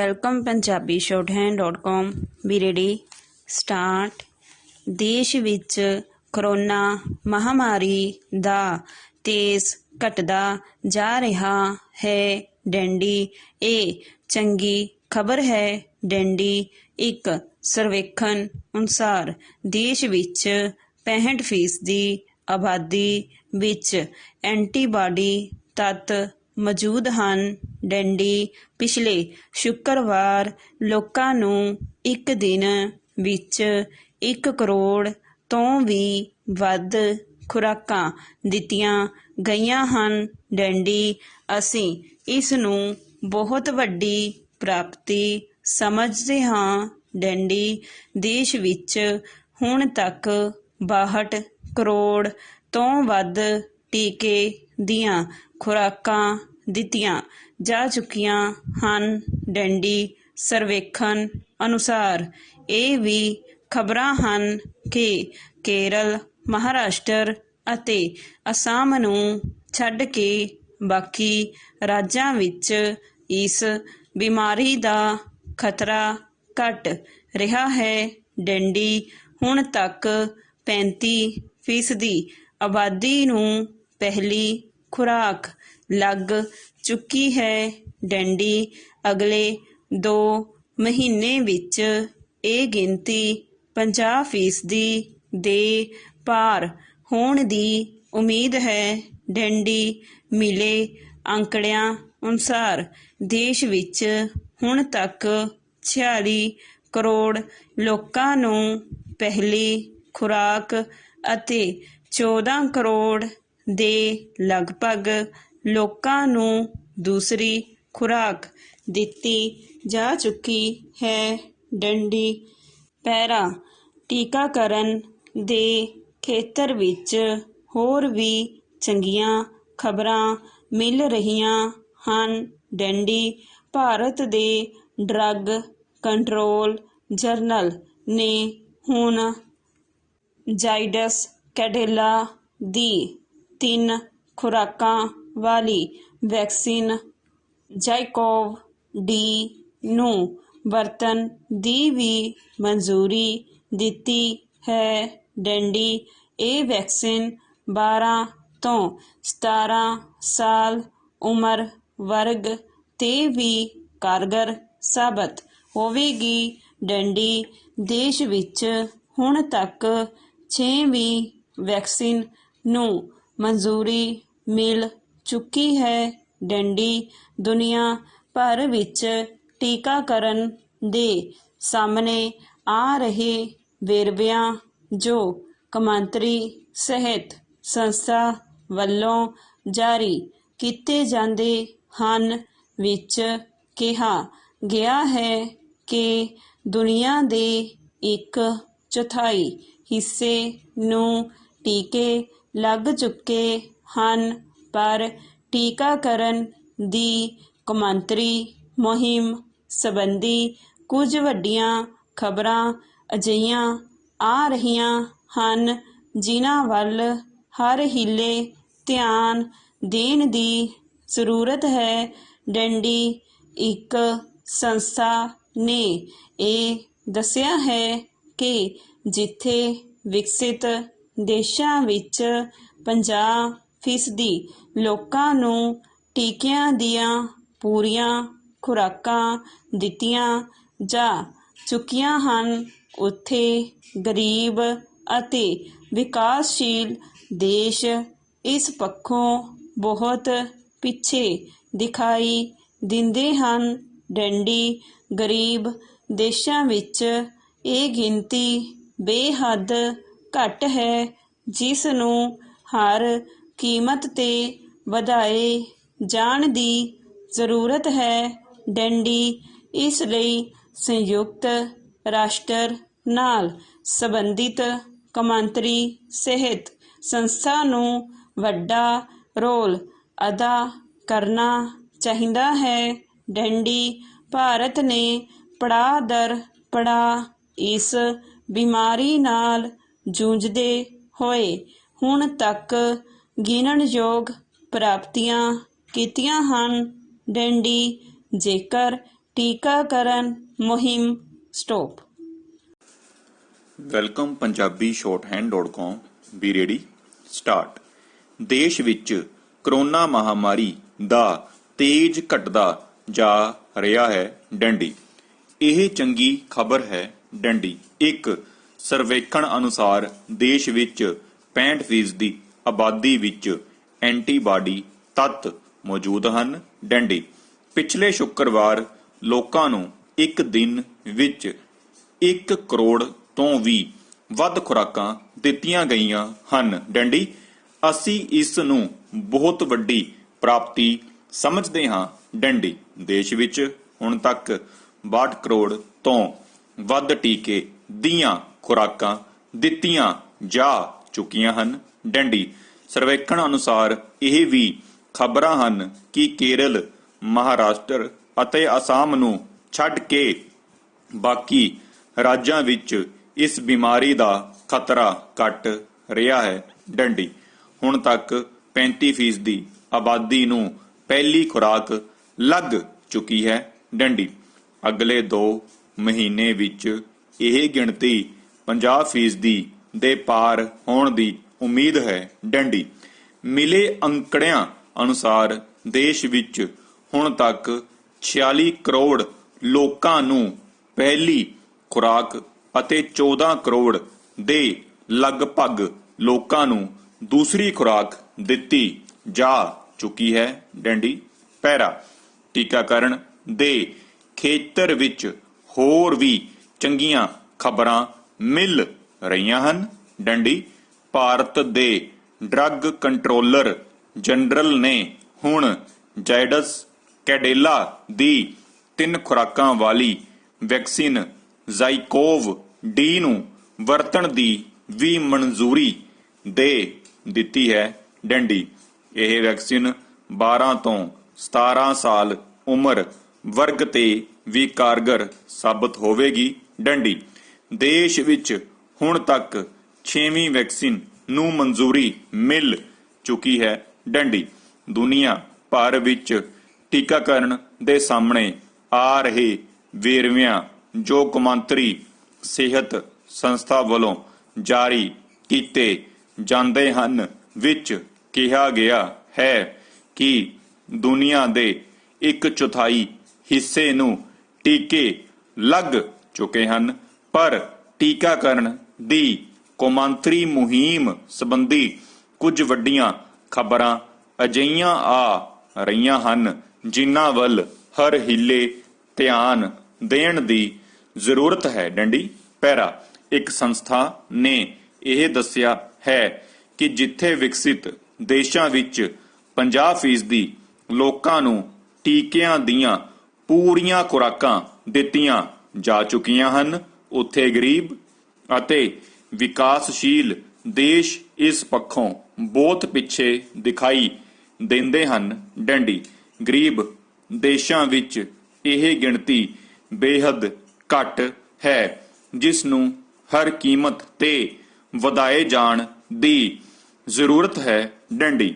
Welcome Punjabi shorthand.com ਵੀ ready start. ਦੇਸ਼ ਵਿੱਚ corona ਮਹਾਮਾਰੀ ਦਾ ਤੇਜ਼ ਘਟਦਾ ਜਾ ਰਿਹਾ ਹੈ। ਡੈਂਡੀ ਇਹ ਚੰਗੀ ਖਬਰ ਹੈ। ਡੈਂਡੀ ਇੱਕ ਸਰਵੇਖਣ ਅਨੁਸਾਰ ਦੇਸ਼ ਵਿੱਚ 65% ਆਬਾਦੀ ਵਿੱਚ ਐਂਟੀਬਾਡੀ ਤੱਤ ਮੌਜੂਦ ਹਨ। ਡੈਂਡੀ ਪਿਛਲੇ ਸ਼ੁੱਕਰਵਾਰ ਲੋਕਾਂ ਨੂੰ ਇੱਕ ਦਿਨ ਵਿੱਚ 1 ਕਰੋੜ ਤੋਂ ਵੀ ਵੱਧ ਖੁਰਾਕਾਂ ਦਿੱਤੀਆਂ ਗਈਆਂ ਹਨ। ਡੈਂਡੀ ਅਸੀਂ ਇਸ ਨੂੰ ਬਹੁਤ ਵੱਡੀ ਪ੍ਰਾਪਤੀ ਸਮਝਦੇ ਹਾਂ। ਡੈਂਡੀ ਦੇਸ਼ ਵਿੱਚ ਹੁਣ ਤੱਕ 62 ਕਰੋੜ ਤੋਂ ਵੱਧ ਟੀਕੇ ਦੀਆਂ ਖੁਰਾਕਾਂ ਦਿੱਤੀਆਂ ਜਾ ਚੁੱਕੀਆਂ ਹਨ। ਡੈਂਡੀ ਸਰਵੇਖਣ ਅਨੁਸਾਰ ਇਹ ਵੀ ਖਬਰਾਂ ਹਨ ਕਿ ਕੇਰਲ, ਮਹਾਰਾਸ਼ਟਰ ਅਤੇ ਅਸਾਮ ਨੂੰ ਛੱਡ ਕੇ ਬਾਕੀ ਰਾਜਾਂ ਵਿੱਚ ਇਸ ਬਿਮਾਰੀ ਦਾ ਖਤਰਾ ਘਟ ਰਿਹਾ ਹੈ। ਡੈਂਡੀ ਹੁਣ ਤੱਕ 35% ਆਬਾਦੀ ਨੂੰ ਪਹਿਲੀ ਖੁਰਾਕ ਲੱਗ ਚੁੱਕੀ ਹੈ। ਡੈਂਡੀ ਅਗਲੇ 2 ਮਹੀਨੇ ਵਿੱਚ ਇਹ ਗਿਣਤੀ 50% ਦੇ ਪਾਰ ਹੋਣ ਦੀ ਉਮੀਦ ਹੈ। ਡੈਂਡੀ ਮਿਲੇ ਅੰਕੜਿਆਂ ਅਨੁਸਾਰ ਦੇਸ਼ ਵਿੱਚ ਹੁਣ ਤੱਕ 46 ਕਰੋੜ ਲੋਕਾਂ ਨੂੰ ਪਹਿਲੀ ਖੁਰਾਕ ਅਤੇ 14 ਕਰੋੜ ਦੇ ਲਗਭਗ ਲੋਕਾਂ ਨੂੰ ਦੂਸਰੀ ਖੁਰਾਕ ਦਿੱਤੀ ਜਾ ਚੁੱਕੀ ਹੈ। ਡੈਂਡੀ ਪੈਰਾ ਟੀਕਾਕਰਨ ਦੇ ਖੇਤਰ ਵਿੱਚ ਹੋਰ ਵੀ ਚੰਗੀਆਂ ਖਬਰਾਂ ਮਿਲ ਰਹੀਆਂ ਹਨ। ਡੈਂਡੀ ਭਾਰਤ ਦੇ ਡਰੱਗ ਕੰਟਰੋਲ ਜਰਨਲ ਨੇ ਹੁਣ ਜ਼ਾਈਡਸ ਕੈਡਿਲਾ ਦੀ 3 ਖੁਰਾਕਾਂ ਵਾਲੀ ਵੈਕਸੀਨ ਜ਼ਾਈਕੋਵ ਡੀ ਨੂੰ ਵਰਤਣ ਦੀ ਵੀ ਮਨਜ਼ੂਰੀ ਦਿੱਤੀ ਹੈ। ਡੈਂਡੀ ਇਹ ਵੈਕਸੀਨ 12 ਤੋਂ 17 ਸਾਲ ਉਮਰ ਵਰਗ 'ਤੇ ਵੀ ਕਾਰਗਰ ਸਾਬਤ ਹੋਵੇਗੀ। ਡੈਂਡੀ ਦੇਸ਼ ਵਿੱਚ ਹੁਣ ਤੱਕ 6ਵੀਂ ਵੈਕਸੀਨ ਨੂੰ ਮਨਜ਼ੂਰੀ ਮਿਲ ਚੁੱਕੀ ਹੈ। ਡੈਂਡੀ ਦੁਨੀਆ ਭਰ ਵਿੱਚ ਟੀਕਾਕਰਨ ਦੇ ਸਾਹਮਣੇ ਆ ਰਹੇ ਵੇਰਵਿਆਂ ਜੋ ਕੌਮਾਂਤਰੀ ਸਿਹਤ ਸੰਸਥਾ ਵੱਲੋਂ ਜਾਰੀ ਕੀਤੇ ਜਾਂਦੇ ਹਨ ਵਿੱਚ ਕਿਹਾ ਗਿਆ ਹੈ ਕਿ ਦੁਨੀਆ ਦੇ 1/4 ਹਿੱਸੇ ਨੂੰ ਟੀਕੇ ਲੱਗ ਚੁੱਕੇ ਹਨ, ਪਰ ਟੀਕਾਕਰਨ ਦੀ ਕੌਮਾਂਤਰੀ ਮੁਹਿੰਮ ਸੰਬੰਧੀ ਕੁਝ ਵੱਡੀਆਂ ਖਬਰਾਂ ਅਜਿਹੀਆਂ ਆ ਰਹੀਆਂ ਹਨ ਜਿਨ੍ਹਾਂ ਵੱਲ ਹਰ ਹੀਲੇ ਧਿਆਨ ਦੇਣ ਦੀ ਜ਼ਰੂਰਤ ਹੈ। ਡੈਂਡੀ ਇੱਕ ਸੰਸਥਾ ਨੇ ਇਹ ਦੱਸਿਆ ਹੈ ਕਿ ਜਿੱਥੇ ਵਿਕਸਿਤ ਦੇਸ਼ਾਂ ਵਿੱਚ 50% ਲੋਕਾਂ ਨੂੰ ਟੀਕਿਆਂ ਦੀਆਂ ਪੂਰੀਆਂ ਖੁਰਾਕਾਂ ਦਿੱਤੀਆਂ ਜਾ ਚੁੱਕੀਆਂ ਹਨ, ਉੱਥੇ ਗਰੀਬ ਅਤੇ ਵਿਕਾਸਸ਼ੀਲ ਦੇਸ਼ ਇਸ ਪੱਖੋਂ ਬਹੁਤ ਪਿੱਛੇ ਦਿਖਾਈ ਦਿੰਦੇ ਹਨ। ਡੈਂਡੀ ਗਰੀਬ ਦੇਸ਼ਾਂ ਵਿੱਚ ਇਹ ਗਿਣਤੀ ਬੇਹੱਦ ਘੱਟ ਹੈ, ਜਿਸ ਨੂੰ ਹਰ ਕੀਮਤ 'ਤੇ ਵਧਾਏ ਜਾਣ ਦੀ ਜ਼ਰੂਰਤ ਹੈ। ਡੈਂਡੀ ਇਸ ਲਈ ਸੰਯੁਕਤ ਰਾਸ਼ਟਰ ਨਾਲ ਸੰਬੰਧਿਤ ਕੌਮਾਂਤਰੀ ਸਿਹਤ ਸੰਸਥਾ ਨੂੰ ਵੱਡਾ ਰੋਲ ਅਦਾ ਕਰਨਾ ਚਾਹੀਦਾ ਹੈ। ਡੈਂਡੀ ਭਾਰਤ ਨੇ ਪੜਾਅ ਦਰ ਪੜਾਅ ਇਸ ਬਿਮਾਰੀ ਨਾਲ ਜੂਝਦੇ ਹੋਏ ਹੁਣ ਤੱਕ ਗਿਣਨਯੋਗ ਪ੍ਰਾਪਤੀਆਂ ਕੀਤੀਆਂ ਹਨ। ਡੈਂਡੀ ਜੇਕਰ ਟੀਕਾਕਰਨ ਮੁਹਿੰਮ stop. Welcome Punjabi shorthand.com B ready start. ਦੇਸ਼ ਵਿੱਚ ਕਰੋਨਾ ਮਹਾਮਾਰੀ ਦਾ ਤੇਜ਼ ਘਟਦਾ ਜਾ ਰਿਹਾ ਹੈ ਡੰਡੀ। ਇਹ ਚੰਗੀ ਖਬਰ ਹੈ ਡੰਡੀ। ਇੱਕ ਸਰਵੇਖਣ ਅਨੁਸਾਰ ਦੇਸ਼ ਵਿੱਚ 65% ਆਬਾਦੀ ਵਿੱਚ ਐਂਟੀਬਾਡੀ ਤੱਤ ਮੌਜੂਦ ਹਨ ਡੰਡੀ। ਪਿਛਲੇ ਸ਼ੁੱਕਰਵਾਰ ਲੋਕਾਂ ਨੂੰ ਇੱਕ ਦਿਨ ਵਿੱਚ 1 ਕਰੋੜ ਤੋਂ ਵੀ ਵੱਧ ਖੁਰਾਕਾਂ ਦਿੱਤੀਆਂ ਗਈਆਂ ਹਨ ਡੰਡੀ। ਅਸੀਂ ਇਸ ਨੂੰ ਬਹੁਤ ਵੱਡੀ ਪ੍ਰਾਪਤੀ ਸਮਝਦੇ ਹਾਂ ਡੰਡੀ। ਦੇਸ਼ ਵਿੱਚ ਹੁਣ ਤੱਕ 62 ਕਰੋੜ ਤੋਂ ਵੱਧ ਟੀਕੇ ਦੀਆਂ ਖੁਰਾਕਾਂ ਦਿੱਤੀਆਂ ਜਾ ਚੁੱਕੀਆਂ ਹਨ ਡੰਡੀ। ਸਰਵੇਖਣ ਅਨੁਸਾਰ ਇਹ ਵੀ ਖਬਰਾਂ ਹਨ ਕਿ ਕੇਰਲ, ਮਹਾਰਾਸ਼ਟਰ ਅਤੇ ਅਸਾਮ ਨੂੰ ਛੱਡ ਕੇ ਬਾਕੀ ਰਾਜਾਂ ਵਿੱਚ ਇਸ ਬਿਮਾਰੀ ਦਾ ਖਤਰਾ ਘਟ ਰਿਹਾ ਹੈ ਡੰਡੀ। ਹੁਣ ਤੱਕ 35% ਆਬਾਦੀ ਨੂੰ ਪਹਿਲੀ ਖੁਰਾਕ ਲੱਗ ਚੁੱਕੀ ਹੈ ਡੰਡੀ। ਅਗਲੇ 2 ਮਹੀਨੇ ਵਿੱਚ ਇਹ ਗਿਣਤੀ 50% ਦੇ ਪਾਰ ਹੋਣ ਦੀ ਉਮੀਦ ਹੈ ਡੰਡੀ। ਮਿਲੇ ਅੰਕੜਿਆਂ ਅਨੁਸਾਰ ਦੇਸ਼ ਵਿੱਚ ਹੁਣ ਤੱਕ 46 ਕਰੋੜ ਲੋਕਾਂ ਨੂੰ ਪਹਿਲੀ ਖੁਰਾਕ ਅਤੇ 14 ਕਰੋੜ ਦੇ ਲਗਭਗ ਲੋਕਾਂ ਨੂੰ ਦੂਸਰੀ ਖੁਰਾਕ ਦਿੱਤੀ ਜਾ ਚੁੱਕੀ ਹੈ ਡੰਡੀ। ਪੈਰਾ ਟੀਕਾਕਰਨ ਦੇ ਖੇਤਰ ਵਿੱਚ ਹੋਰ ਵੀ ਚੰਗੀਆਂ ਖਬਰਾਂ ਮਿਲ ਰਹੀਆਂ ਹਨ ਡੰਡੀ। ਭਾਰਤ ਦੇ ਡਰੱਗ ਕੰਟਰੋਲਰ ਜਨਰਲ ਨੇ ਹੁਣ ਜਾਇਡਸ ਕੈਡਿਲਾ ਦੀ 3 ਖੁਰਾਕਾਂ ਵਾਲੀ ਵੈਕਸੀਨ ਜ਼ਾਈਕੋਵ-ਡੀ ਨੂੰ ਵਰਤਣ ਦੀ ਵੀ ਮਨਜ਼ੂਰੀ ਦੇ ਦਿੱਤੀ ਹੈ ਡੰਡੀ। ਇਹ ਵੈਕਸੀਨ 12 ਤੋਂ 17 ਸਾਲ ਉਮਰ ਵਰਗ ਤੇ ਵੀ ਕਾਰਗਰ ਸਾਬਤ ਹੋਵੇਗੀ ਡੰਡੀ। ਦੇਸ਼ ਵਿੱਚ ਹੁਣ ਤੱਕ 6ਵੀਂ ਵੈਕਸੀਨ ਨੂੰ ਮਨਜ਼ੂਰੀ ਮਿਲ ਚੁੱਕੀ ਹੈ ਡੰਡੀ। ਦੁਨੀਆ ਭਰ ਵਿੱਚ ਟੀਕਾਕਰਨ ਦੇ ਸਾਹਮਣੇ ਆ ਰਹੇ ਵੇਰਵਿਆਂ ਜੋ ਕੌਮਾਂਤਰੀ ਸਿਹਤ ਸੰਸਥਾ ਵੱਲੋਂ ਜਾਰੀ ਕੀਤੇ ਜਾਂਦੇ ਹਨ ਵਿੱਚ ਕਿਹਾ ਗਿਆ ਹੈ ਕਿ ਦੁਨੀਆ ਦੇ 1/4 ਹਿੱਸੇ ਨੂੰ ਟੀਕੇ ਲੱਗ ਚੁੱਕੇ ਹਨ, ਪਰ ਟੀਕਾਕਰਨ ਦੀ ਕੌਮਾਂਤਰੀ ਮੁਹਿੰਮ ਸੰਬੰਧੀ ਕੁਝ ਵੱਡੀਆਂ ਖਬਰਾਂ ਅਜਿਹੀਆਂ ਆ ਰਹੀਆਂ ਹਨ ਜਿਨ੍ਹਾਂ ਵੱਲ ਹਰ ਹੀਲੇ ਧਿਆਨ ਦੇਣ ਦੀ ਜ਼ਰੂਰਤ ਹੈ ਡੰਡੀ। ਪੈਰਾ ਇੱਕ ਸੰਸਥਾ ਨੇ ਇਹ ਦੱਸਿਆ ਹੈ ਕਿ ਜਿੱਥੇ ਵਿਕਸਿਤ ਦੇਸ਼ਾਂ ਵਿੱਚ 50% ਲੋਕਾਂ ਨੂੰ ਟੀਕਿਆਂ ਦੀਆਂ ਪੂਰੀਆਂ ਖੁਰਾਕਾਂ ਦਿੱਤੀਆਂ ਜਾ ਚੁੱਕੀਆਂ ਹਨ, ਉੱਥੇ ਗਰੀਬ ਅਤੇ ਵਿਕਾਸਸ਼ੀਲ ਦੇਸ਼ ਇਸ ਪੱਖੋਂ ਬਹੁਤ ਪਿੱਛੇ ਦਿਖਾਈ ਦਿੰਦੇ ਹਨ ਡੰਡੀ। ਗਰੀਬ ਦੇਸ਼ਾਂ ਵਿੱਚ ਇਹ ਗਿਣਤੀ ਬੇਹੱਦ ਘੱਟ ਹੈ ਜਿਸ ਨੂੰ ਹਰ ਕੀਮਤ ਤੇ ਵਧਾਏ ਜਾਣ ਦੀ ਜ਼ਰੂਰਤ ਹੈ ਡੰਡੀ।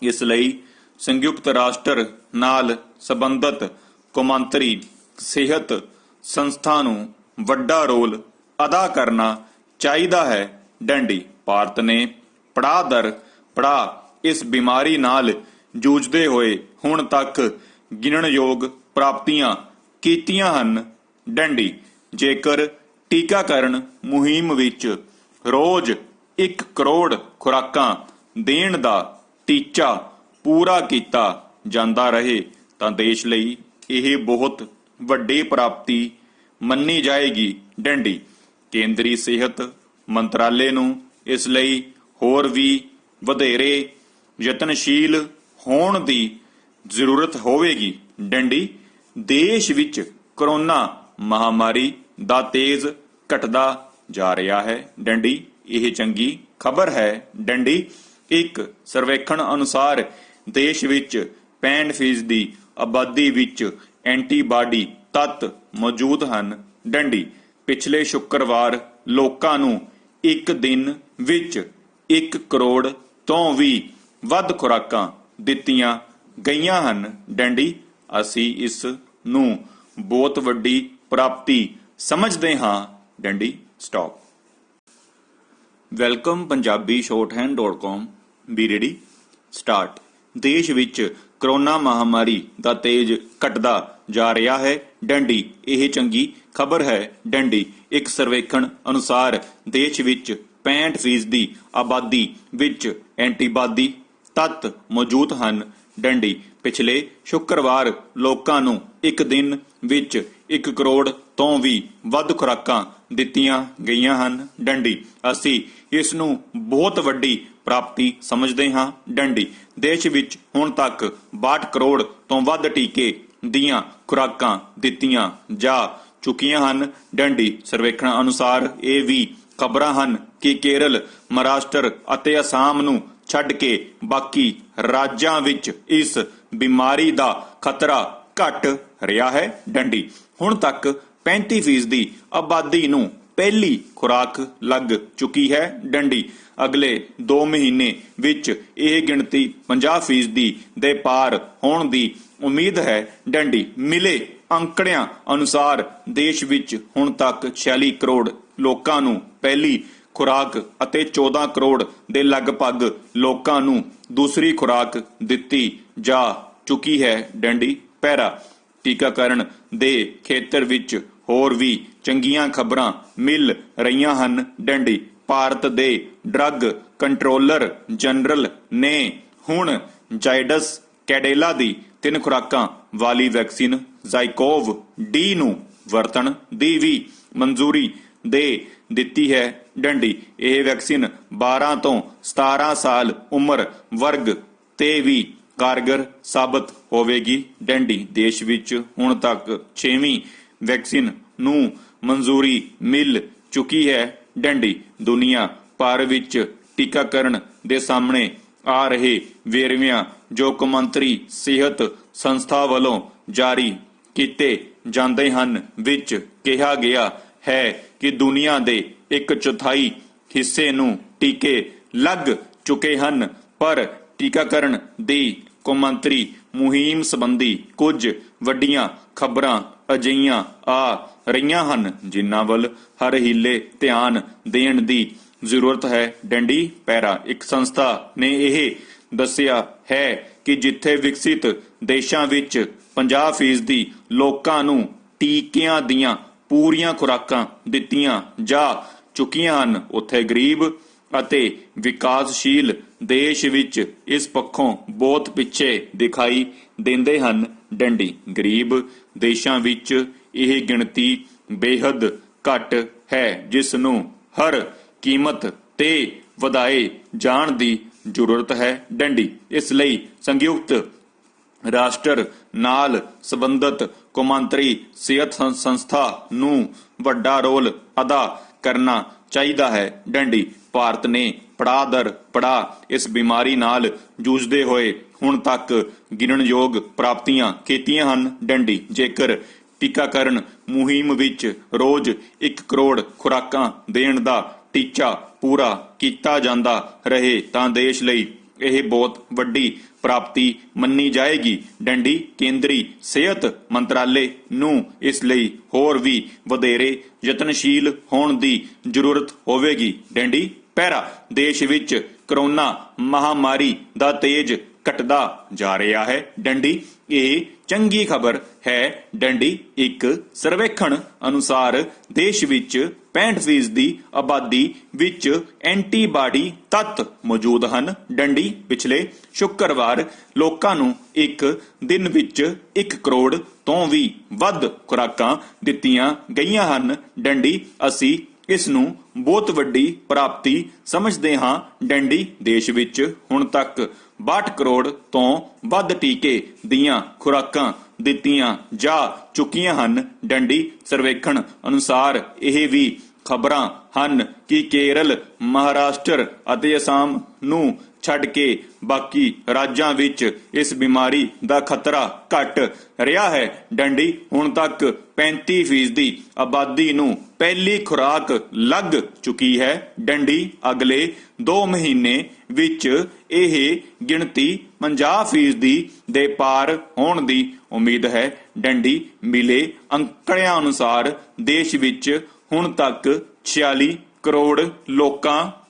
ਇਸ ਲਈ ਸੰਯੁਕਤ ਰਾਸ਼ਟਰ ਨਾਲ ਸੰਬੰਧਿਤ ਕੌਮਾਂਤਰੀ ਸਿਹਤ ਸੰਸਥਾ ਨੂੰ ਵੱਡਾ ਰੋਲ ਅਦਾ ਕਰਨਾ ਚਾਹੀਦਾ ਹੈ ਡੰਡੀ। ਭਾਰਤ ਨੇ ਪੜਾਅ ਦਰ ਪੜਾਅ ਇਸ ਬਿਮਾਰੀ ਨਾਲ ਜੂਝਦੇ ਹੋਏ ਹੁਣ ਤੱਕ ਗਿਣਨਯੋਗ ਪ੍ਰਾਪਤੀਆਂ ਕੀਤੀਆਂ ਹਨ ਡੰਡੀ। ਜੇਕਰ ਟੀਕਾਕਰਨ ਮੁਹਿੰਮ ਵਿੱਚ ਰੋਜ਼ 1 ਕਰੋੜ ਖੁਰਾਕਾਂ ਦੇਣ ਦਾ ਟੀਚਾ ਪੂਰਾ ਕੀਤਾ ਜਾਂਦਾ ਰਹੇ ਤਾਂ ਦੇਸ਼ ਲਈ ਇਹ ਬਹੁਤ ਵੱਡੀ ਪ੍ਰਾਪਤੀ ਮੰਨੀ ਜਾਏਗੀ ਡੰਡੀ। ਕੇਂਦਰੀ ਸਿਹਤ ਮੰਤਰਾਲੇ ਨੂੰ ਇਸ ਲਈ ਹੋਰ ਵੀ ਵਧੇਰੇ ਯਤਨਸ਼ੀਲ ਹੋਣ ਦੀ ਜ਼ਰੂਰਤ ਹੋਵੇਗੀ ਡੰਡੀ। ਦੇਸ਼ ਵਿੱਚ ਕਰੋਨਾ ਮਹਾਮਾਰੀ ਦਾ ਤੇਜ਼ ਘਟਦਾ ਜਾ ਰਿਹਾ ਹੈ ਡੰਡੀ। ਇਹ ਚੰਗੀ ਖਬਰ ਹੈ ਡੰਡੀ। ਇੱਕ ਸਰਵੇਖਣ ਅਨੁਸਾਰ ਦੇਸ਼ ਵਿੱਚ 65% ਆਬਾਦੀ ਵਿੱਚ ਐਂਟੀਬਾਡੀ ਤੱਤ ਮੌਜੂਦ ਹਨ ਡੰਡੀ। ਪਿਛਲੇ ਸ਼ੁੱਕਰਵਾਰ ਲੋਕਾਂ ਨੂੰ ਇੱਕ ਦਿਨ ਵਿੱਚ 1 ਕਰੋੜ ਤੋਂ ਵੀ ਵੱਧ ਖੁਰਾਕਾਂ ਦਿੱਤੀਆਂ ਗਈਆਂ ਹਨ ਡੰਡੀ। ਅਸੀਂ ਇਸ ਨੂੰ ਬਹੁਤ ਵੱਡੀ ਪ੍ਰਾਪਤੀ ਸਮਝਦੇ ਹਾਂ। ਡੰਡੀ stop. Welcome Punjabi shorthand.com B ready start. ਦੇਸ਼ ਵਿੱਚ ਕਰੋਨਾ ਮਹਾਮਾਰੀ ਦਾ ਤੇਜ਼ ਘਟਦਾ ਜਾ ਰਿਹਾ ਹੈ। ਡੰਡੀ ਇਹ ਚੰਗੀ ਖਬਰ ਹੈ। ਡੰਡੀ ਇੱਕ ਸਰਵੇਖਣ ਅਨੁਸਾਰ ਦੇਸ਼ ਵਿੱਚ 65% ਆਬਾਦੀ ਵਿੱਚ ਐਂਟੀਬਾਡੀ ਤੱਤ ਮੌਜੂਦ ਹਨ। ਡੰਡੀ ਪਿਛਲੇ ਸ਼ੁੱਕਰਵਾਰ ਲੋਕਾਂ ਨੂੰ ਇੱਕ ਦਿਨ ਵਿੱਚ 1 ਕਰੋੜ ਤੋਂ ਵੀ ਵੱਧ ਖੁਰਾਕਾਂ ਦਿੱਤੀਆਂ ਗਈਆਂ ਹਨ। ਡੰਡੀ ਅਸੀਂ ਇਸ ਨੂੰ ਬਹੁਤ ਵੱਡੀ ਪ੍ਰਾਪਤੀ ਸਮਝਦੇ ਹਾਂ। ਡੰਡੀ ਦੇਸ਼ ਵਿੱਚ ਹੁਣ ਤੱਕ 62 ਕਰੋੜ ਤੋਂ ਵੱਧ ਟੀਕੇ ਦੀਆਂ ਖੁਰਾਕਾਂ ਦਿੱਤੀਆਂ ਜਾ ਚੁੱਕੀਆਂ ਹਨ। ਡੰਡੀ ਸਰਵੇਖਣ ਅਨੁਸਾਰ ਇਹ ਵੀ ਖਬਰਾਂ ਹਨ ਕਿ ਕੇਰਲ, ਮਹਾਰਾਸ਼ਟਰ ਅਤੇ ਅਸਾਮ ਨੂੰ ਛੱਡ ਕੇ ਬਾਕੀ ਰਾਜਾਂ ਵਿੱਚ ਇਸ ਬਿਮਾਰੀ ਦਾ ਖਤਰਾ ਘਟ ਰਿਹਾ ਹੈ। ਡੰਡੀ ਹੁਣ ਤੱਕ 35% ਆਬਾਦੀ ਨੂੰ ਪਹਿਲੀ ਖੁਰਾਕ ਲੱਗ ਚੁੱਕੀ ਹੈ। ਡੰਡੀ ਅਗਲੇ 2 ਮਹੀਨੇ ਵਿੱਚ ਇਹ ਗਿਣਤੀ 50% ਦੇ ਪਾਰ ਹੋਣ ਦੀ ਉਮੀਦ ਹੈ। ਡੰਡੀ ਮਿਲੇ ਅੰਕੜਿਆਂ ਅਨੁਸਾਰ ਦੇਸ਼ ਵਿੱਚ ਹੁਣ ਤੱਕ 46 ਕਰੋੜ ਲੋਕਾਂ ਨੂੰ ਪਹਿਲੀ ਖੁਰਾਕ ਅਤੇ 14 ਕਰੋੜ ਦੇ ਲਗਭਗ ਲੋਕਾਂ ਨੂੰ ਦੂਸਰੀ ਖੁਰਾਕ ਦਿੱਤੀ ਜਾ ਚੁੱਕੀ ਹੈ। ਡੰਡੀ ਪੈਰਾ ਟੀਕਾਕਰਨ ਦੇ ਖੇਤਰ ਵਿੱਚ ਹੋਰ ਵੀ ਚੰਗੀਆਂ ਖਬਰਾਂ ਮਿਲ ਰਹੀਆਂ ਹਨ। ਡੰਡੀ ਭਾਰਤ ਦੇ ਡਰੱਗ ਕੰਟਰੋਲਰ ਜਨਰਲ ਨੇ ਹੁਣ ਜਾਇਡਸ ਕੈਡਿਲਾ ਦੀ 3 ਖੁਰਾਕਾਂ ਵਾਲੀ ਵੈਕਸੀਨ ਜ਼ਾਈਕੋਵ ਡੀ ਨੂੰ ਵਰਤਣ ਦੀ ਵੀ ਮਨਜ਼ੂਰੀ ਦੇ ਦਿੱਤੀ ਹੈ। ਡੰਡੀ ਇਹ ਵੈਕਸੀਨ 12 ਤੋਂ 17 ਸਾਲ ਉਮਰ ਵਰਗ ਤੇ ਵੀ ਕਾਰਗਰ ਸਾਬਤ ਹੋਵੇਗੀ। ਡੰਡੀ ਦੇਸ਼ ਵਿੱਚ ਹੁਣ ਤੱਕ 6ਵੀਂ ਵੈਕਸੀਨ ਨੂੰ ਮਨਜ਼ੂਰੀ ਮਿਲ ਚੁੱਕੀ ਹੈ। ਡੰਡੀ ਦੁਨੀਆ ਭਰ ਵਿੱਚ ਟੀਕਾਕਰਨ ਦੇ ਸਾਹਮਣੇ ਆ ਰਹੇ ਵੇਰਵਿਆਂ ਜੋ ਕੌਮਾਂਤਰੀ ਸਿਹਤ ਸੰਸਥਾ ਵੱਲੋਂ ਜਾਰੀ ਕੀਤੇ ਜਾਂਦੇ ਹਨ ਵਿੱਚ ਕਿਹਾ ਗਿਆ ਹੈ ਕਿ ਦੁਨੀਆ ਦੇ 1/4 ਹਿੱਸੇ ਨੂੰ ਟੀਕੇ ਲੱਗ ਚੁੱਕੇ ਹਨ, ਪਰ ਟੀਕਾਕਰਨ ਦੀ ਕੌਮਾਂਤਰੀ ਮੁਹਿੰਮ ਸੰਬੰਧੀ ਕੁਝ ਵੱਡੀਆਂ ਖਬਰਾਂ ਅਜਿਹੀਆਂ ਆ ਰਹੀਆਂ ਹਨ ਜਿਨ੍ਹਾਂ ਵੱਲ ਹਰ ਹੀਲੇ ਧਿਆਨ ਦੇਣ ਦੀ ਜ਼ਰੂਰਤ ਹੈ। ਡੰਡੀ ਪੈਰਾ ਇੱਕ ਸੰਸਥਾ ਨੇ ਇਹ ਦੱਸਿਆ ਹੈ ਕਿ ਜਿੱਥੇ ਵਿਕਸਿਤ ਦੇਸ਼ਾਂ ਵਿੱਚ 50% ਲੋਕਾਂ ਨੂੰ ਟੀਕਿਆਂ ਦੀਆਂ ਪੂਰੀਆਂ ਖੁਰਾਕਾਂ ਦਿੱਤੀਆਂ ਜਾ ਚੁੱਕੀਆਂ ਹਨ, ਉੱਥੇ ਗਰੀਬ ਅਤੇ ਵਿਕਾਸਸ਼ੀਲ ਦੇਸ਼ ਵਿੱਚ ਇਸ ਪੱਖੋਂ ਬਹੁਤ ਪਿੱਛੇ ਦਿਖਾਈ ਦਿੰਦੇ ਹਨ। ਡੰਡੀ ਗਰੀਬ ਦੇਸ਼ਾਂ ਵਿੱਚ ਇਹ ਗਿਣਤੀ ਬੇਹੱਦ ਘੱਟ ਹੈ, ਜਿਸ ਨੂੰ ਹਰ ਕੀਮਤ ਤੇ ਵਧਾਏ ਜਾਣ ਦੀ ਜ਼ਰੂਰਤ ਹੈ। ਡੰਡੀ ਇਸ ਲਈ ਸੰਯੁਕਤ ਰਾਸ਼ਟਰ ਨਾਲ ਸੰਬੰਧਿਤ ਕੌਮਾਂਤਰੀ ਸਿਹਤ ਸੰਸਥਾ ਨੂੰ ਵੱਡਾ ਰੋਲ ਅਦਾ ਕਰਨਾ ਚਾਹੀਦਾ ਹੈ। ਡੰਡੀ ਭਾਰਤ ਨੇ ਪੜਾਅ ਦਰ ਪੜਾਅ ਇਸ ਬਿਮਾਰੀ ਨਾਲ ਜੂਝਦੇ ਹੋਏ ਹੁਣ ਤੱਕ ਗਿਣਨਯੋਗ ਪ੍ਰਾਪਤੀਆਂ ਕੀਤੀਆਂ ਹਨ। ਡੰਡੀ ਜੇਕਰ ਟੀਕਾਕਰਨ ਮੁਹਿੰਮ ਵਿੱਚ ਰੋਜ਼ 1 ਕਰੋੜ ਖੁਰਾਕਾਂ ਦੇਣ ਦਾ ਟੀਚਾ ਪੂਰਾ ਕੀਤਾ ਜਾਂਦਾ ਰਹੇ ਤਾਂ ਦੇਸ਼ ਲਈ ਇਹ ਬਹੁਤ ਵੱਡੀ ਪ੍ਰਾਪਤੀ ਮੰਨੀ ਜਾਏਗੀ। ਡੰਡੀ ਕੇਂਦਰੀ ਸਿਹਤ ਮੰਤਰਾਲੇ ਨੂੰ ਇਸ ਲਈ ਹੋਰ ਵੀ ਵਧੇਰੇ ਯਤਨਸ਼ੀਲ ਹੋਣ ਦੀ ਜ਼ਰੂਰਤ ਹੋਵੇਗੀ। ਡੰਡੀ ਪੈਰਾ ਦੇਸ਼ ਵਿੱਚ ਕਰੋਨਾ ਮਹਾਮਾਰੀ ਦਾ ਤੇਜ਼ ਘਟਦਾ ਜਾ ਰਿਹਾ ਹੈ। ਡੰਡੀ ਇਹ ਚੰਗੀ ਖਬਰ ਹੈ। ਡੰਡੀ ਇੱਕ ਸਰਵੇਖਣ ਅਨੁਸਾਰ ਦੇਸ਼ ਵਿੱਚ 65% ਆਬਾਦੀ ਵਿੱਚ ਐਂਟੀਬਾਡੀ ਤੱਤ ਮੌਜੂਦ ਹਨ। ਡੰਡੀ ਪਿਛਲੇ ਸ਼ੁੱਕਰਵਾਰ ਲੋਕਾਂ ਨੂੰ ਇੱਕ ਦਿਨ ਵਿੱਚ 1 ਕਰੋੜ ਤੋਂ ਵੀ ਵੱਧ ਖੁਰਾਕਾਂ ਦਿੱਤੀਆਂ ਗਈਆਂ ਹਨ। ਡੰਡੀ ਅਸੀਂ ਇਸ ਨੂੰ ਬਹੁਤ ਵੱਡੀ ਪ੍ਰਾਪਤੀ ਸਮਝਦੇ ਹਾਂ। ਡੰਡੀ ਦੇਸ਼ ਵਿੱਚ ਹੁਣ ਤੱਕ 62 ਕਰੋੜ ਤੋਂ ਵੱਧ ਟੀਕੇ ਦੀਆਂ ਖੁਰਾਕਾਂ ਦਿੱਤੀਆਂ ਜਾ ਚੁੱਕੀਆਂ ਹਨ। ਡੰਡੀ ਸਰਵੇਖਣ ਅਨੁਸਾਰ ਇਹ ਵੀ ਖਬਰਾਂ ਹਨ ਕਿ ਕੇਰਲ, ਮਹਾਰਾਸ਼ਟਰ ਅਤੇ ਅਸਾਮ ਨੂੰ ਛੱਡ ਕੇ ਬਾਕੀ ਰਾਜਾਂ ਵਿੱਚ ਇਸ ਬਿਮਾਰੀ ਦਾ ਖਤਰਾ ਘਟ ਰਿਹਾ ਹੈ। ਡੰਡੀ ਹੁਣ ਤੱਕ 35% ਆਬਾਦੀ ਨੂੰ ਪਹਿਲੀ ਖੁਰਾਕ ਲੱਗ ਚੁੱਕੀ ਹੈ। ਡੰਡੀ ਅਗਲੇ 2 ਮਹੀਨੇ ਵਿੱਚ ਇਹ ਗਿਣਤੀ 50% ਦੇ ਪਾਰ ਹੋਣ ਦੀ ਉਮੀਦ ਹੈ। ਡੰਡੀ ਮਿਲੇ ਅੰਕੜਿਆਂ ਅਨੁਸਾਰ ਦੇਸ਼ ਵਿੱਚ ਹੁਣ ਤੱਕ 46 ਕਰੋੜ ਲੋਕਾਂ